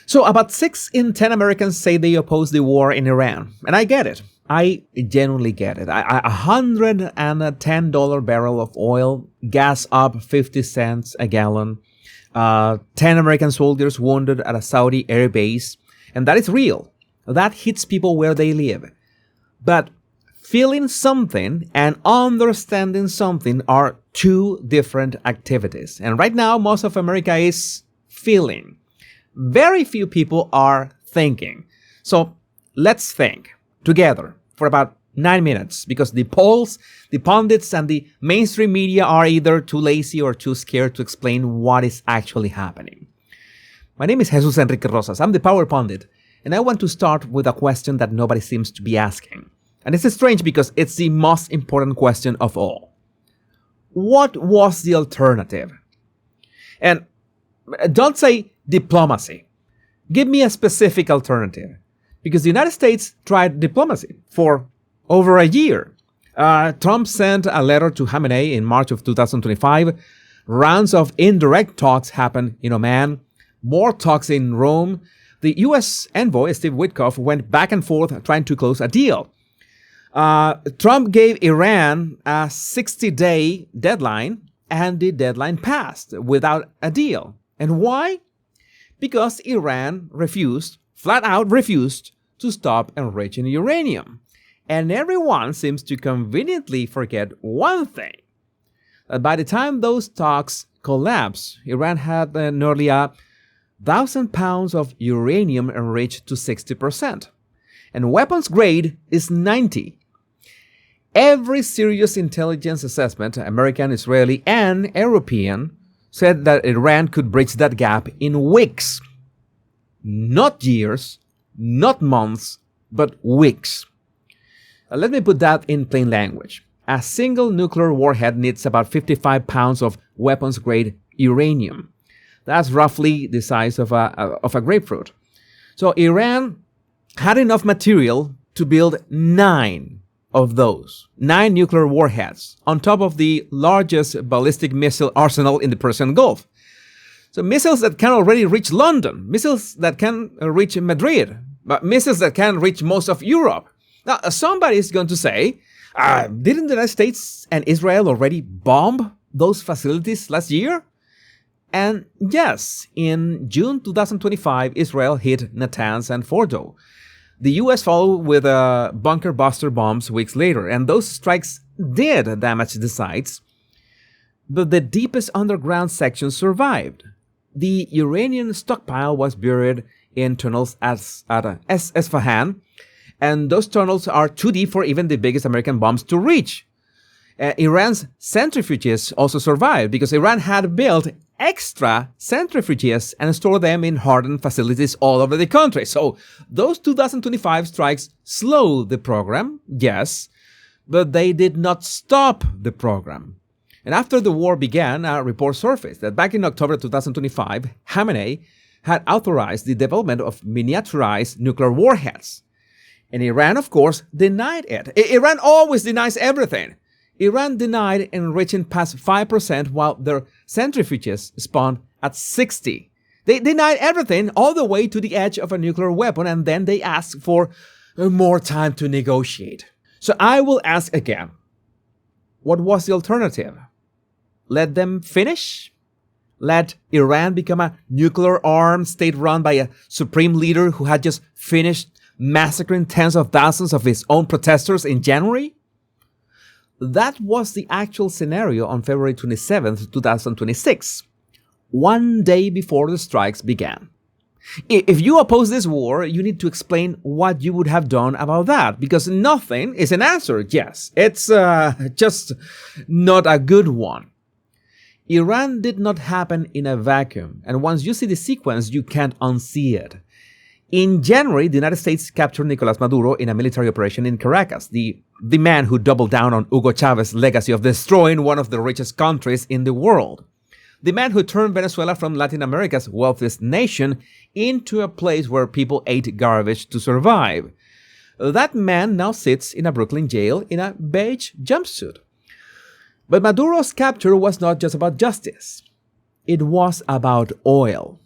So about 6 in 10 Americans say they oppose the war in Iran. And I get it. I genuinely get it. $110 barrel of oil, gas up 50 cents a gallon, 10 American soldiers wounded at a Saudi air base. And that is real. That hits people where they live. But feeling something and understanding something are two different activities. And right now, most of America is feeling. Very few people are thinking. So let's think together for about 9 minutes, because the polls, the pundits, and the mainstream media are either too lazy or too scared to explain what is actually happening. My name is Jesus Enrique Rosas. I'm the Power Pundit, and I want to start with a question that nobody seems to be asking. And this is strange because it's the most important question of all. What was the alternative? And don't say diplomacy. Give me a specific alternative. Because the United States tried diplomacy for over a year. Trump sent a letter to Khamenei in March of 2025. Rounds of indirect talks happened in Oman. More talks in Rome. The U.S. envoy, Steve Witkoff, went back and forth trying to close a deal. Trump gave Iran a 60-day deadline, and the deadline passed without a deal. And why? Because Iran flat out refused to stop enriching uranium. And everyone seems to conveniently forget one thing. That by the time those talks collapsed, Iran had nearly 1,000 pounds of uranium enriched to 60%. And weapons grade is 90. Every serious intelligence assessment, American, Israeli, and European, said that Iran could bridge that gap in weeks. Not years, not months, but weeks. Let me put that in plain language. A single nuclear warhead needs about 55 pounds of weapons-grade uranium. That's roughly the size of a grapefruit. So Iran had enough material to build 9 of those. 9 nuclear warheads, on top of the largest ballistic missile arsenal in the Persian Gulf. So missiles that can already reach London, missiles that can reach Madrid, but missiles that can reach most of Europe. Now, somebody is going to say, didn't the United States and Israel already bomb those facilities last year? And yes, in June 2025, Israel hit Natanz and Fordo. The U.S. followed with bunker buster bombs weeks later, and those strikes did damage the sites, but the deepest underground section survived. The uranium stockpile was buried in tunnels at Esfahan, and those tunnels are too deep for even the biggest American bombs to reach. Iran's centrifuges also survived because Iran had built extra centrifuges and stored them in hardened facilities all over the country. So those 2025 strikes slowed the program, yes, but they did not stop the program. And after the war began, a report surfaced that back in October 2025, Khamenei had authorized the development of miniaturized nuclear warheads. And Iran, of course, denied it. Iran always denies everything. Iran denied enriching past 5% while their centrifuges spawned at 60. They denied everything all the way to the edge of a nuclear weapon, and then they asked for more time to negotiate. So I will ask again, what was the alternative? Let them finish? Let Iran become a nuclear-armed state run by a supreme leader who had just finished massacring tens of thousands of his own protesters in January? That was the actual scenario on February 27th, 2026, one day before the strikes began. If you oppose this war, you need to explain what you would have done about that, because nothing is an answer. Yes, it's just not a good one. Iran did not happen in a vacuum, and once you see the sequence, you can't unsee it. In January, the United States captured Nicolás Maduro in a military operation in Caracas, the man who doubled down on Hugo Chávez's legacy of destroying one of the richest countries in the world. The man who turned Venezuela from Latin America's wealthiest nation into a place where people ate garbage to survive. That man now sits in a Brooklyn jail in a beige jumpsuit. But Maduro's capture was not just about justice. It was about oil.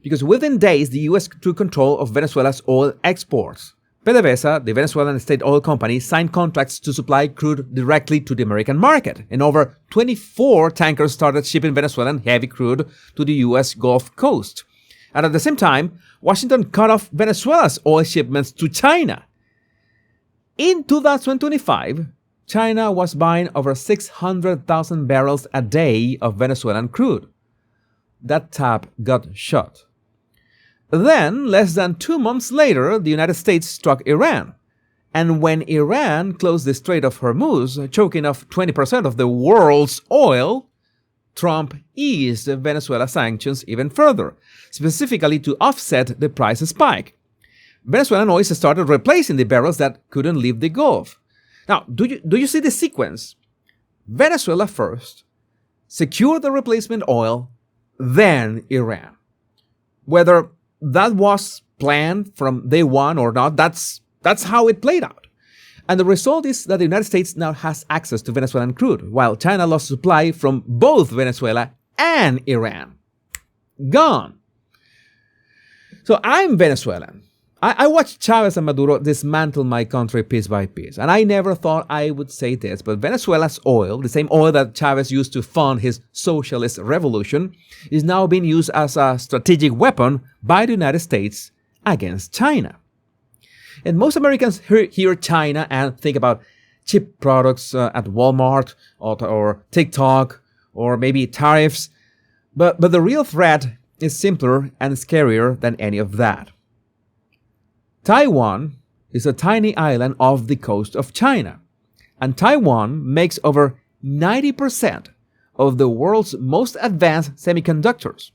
because within days, the U.S. took control of Venezuela's oil exports. PDVSA, the Venezuelan state oil company, signed contracts to supply crude directly to the American market, and over 24 tankers started shipping Venezuelan heavy crude to the U.S. Gulf Coast. And at the same time, Washington cut off Venezuela's oil shipments to China. In 2025, China was buying over 600,000 barrels a day of Venezuelan crude. That tap got shut. Then, less than 2 months later, the United States struck Iran. And when Iran closed the Strait of Hormuz, choking off 20% of the world's oil, Trump eased Venezuela sanctions even further, specifically to offset the price spike. Venezuelan oil started replacing the barrels that couldn't leave the Gulf. Now, do you see the sequence? Venezuela first, secure the replacement oil, then Iran. Whether that was planned from day one or not, that's how it played out. And the result is that the United States now has access to Venezuelan crude, while China lost supply from both Venezuela and Iran. Gone. So I'm Venezuelan. I watched Chavez and Maduro dismantle my country piece by piece. And I never thought I would say this, but Venezuela's oil, the same oil that Chavez used to fund his socialist revolution, is now being used as a strategic weapon by the United States against China. And most Americans hear China and think about cheap products at Walmart or TikTok or maybe tariffs. But the real threat is simpler and scarier than any of that. Taiwan is a tiny island off the coast of China, and Taiwan makes over 90% of the world's most advanced semiconductors.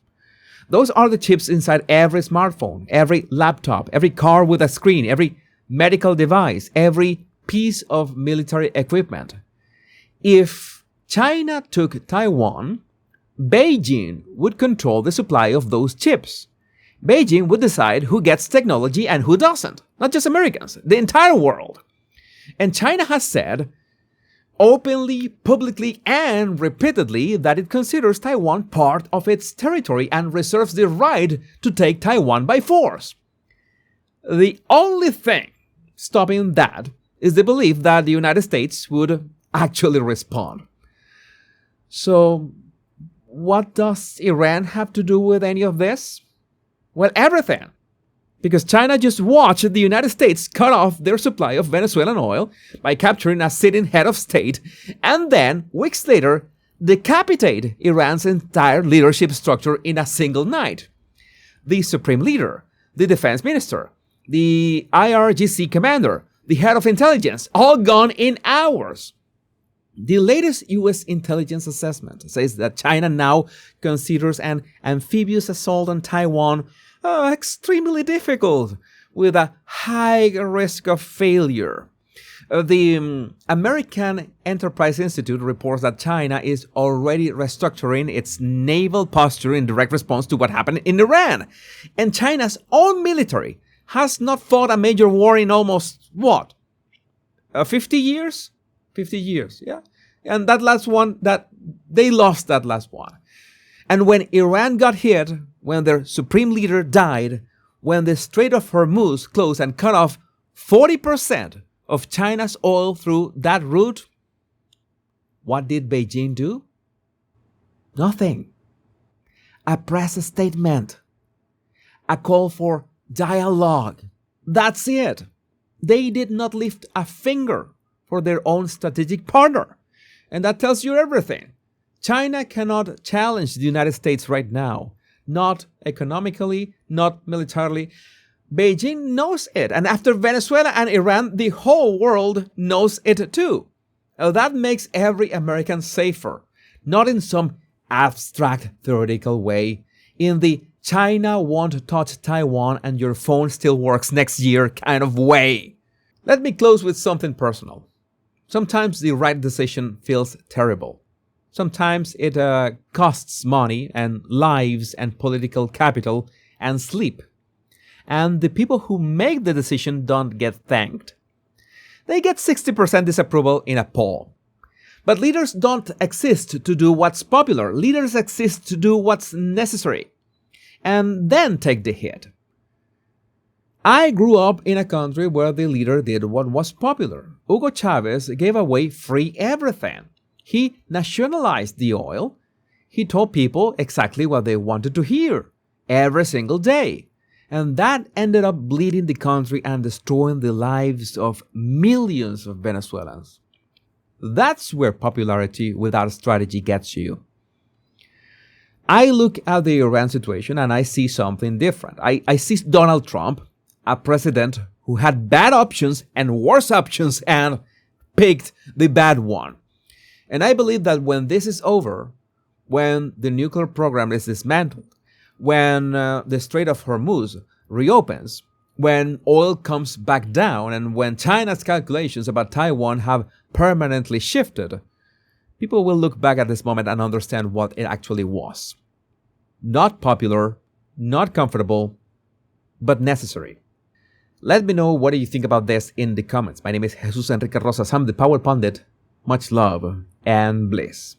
Those are the chips inside every smartphone, every laptop, every car with a screen, every medical device, every piece of military equipment. If China took Taiwan, Beijing would control the supply of those chips. Beijing would decide who gets technology and who doesn't. Not just Americans, the entire world. And China has said openly, publicly, and repeatedly that it considers Taiwan part of its territory and reserves the right to take Taiwan by force. The only thing stopping that is the belief that the United States would actually respond. So, what does Iran have to do with any of this? Well, everything. Because China just watched the United States cut off their supply of Venezuelan oil by capturing a sitting head of state, and then, weeks later, decapitate Iran's entire leadership structure in a single night. The supreme leader, the defense minister, the IRGC commander, the head of intelligence, all gone in hours. The latest U.S. intelligence assessment says that China now considers an amphibious assault on Taiwan extremely difficult, with a high risk of failure. The American Enterprise Institute reports that China is already restructuring its naval posture in direct response to what happened in Iran. And China's own military has not fought a major war in almost, 50 years? 50 years, yeah. And that last one, they lost that last one. And when Iran got hit, when their supreme leader died, when the Strait of Hormuz closed and cut off 40% of China's oil through that route, what did Beijing do? Nothing. A press statement. A call for dialogue. That's it. They did not lift a finger for their own strategic partner. And that tells you everything. China cannot challenge the United States right now. Not economically, not militarily. Beijing knows it. And after Venezuela and Iran, the whole world knows it too. Now, that makes every American safer. Not in some abstract theoretical way. In the China won't touch Taiwan and your phone still works next year kind of way. Let me close with something personal. Sometimes the right decision feels terrible. Sometimes it costs money and lives and political capital and sleep. And the people who make the decision don't get thanked. They get 60% disapproval in a poll. But leaders don't exist to do what's popular. Leaders exist to do what's necessary. and then take the hit. I grew up in a country where the leader did what was popular. Hugo Chavez gave away free everything. He nationalized the oil. He told people exactly what they wanted to hear every single day. And that ended up bleeding the country and destroying the lives of millions of Venezuelans. That's where popularity without strategy gets you. I look at the Iran situation and I see something different. I see Donald Trump, a president who had bad options and worse options and picked the bad one. And I believe that when this is over, when the nuclear program is dismantled, when the Strait of Hormuz reopens, when oil comes back down, and when China's calculations about Taiwan have permanently shifted, people will look back at this moment and understand what it actually was. Not popular, not comfortable, but necessary. Let me know what do you think about this in the comments. My name is Jesus Enrique Rosas. I'm the Power Pundit. Much love and bliss.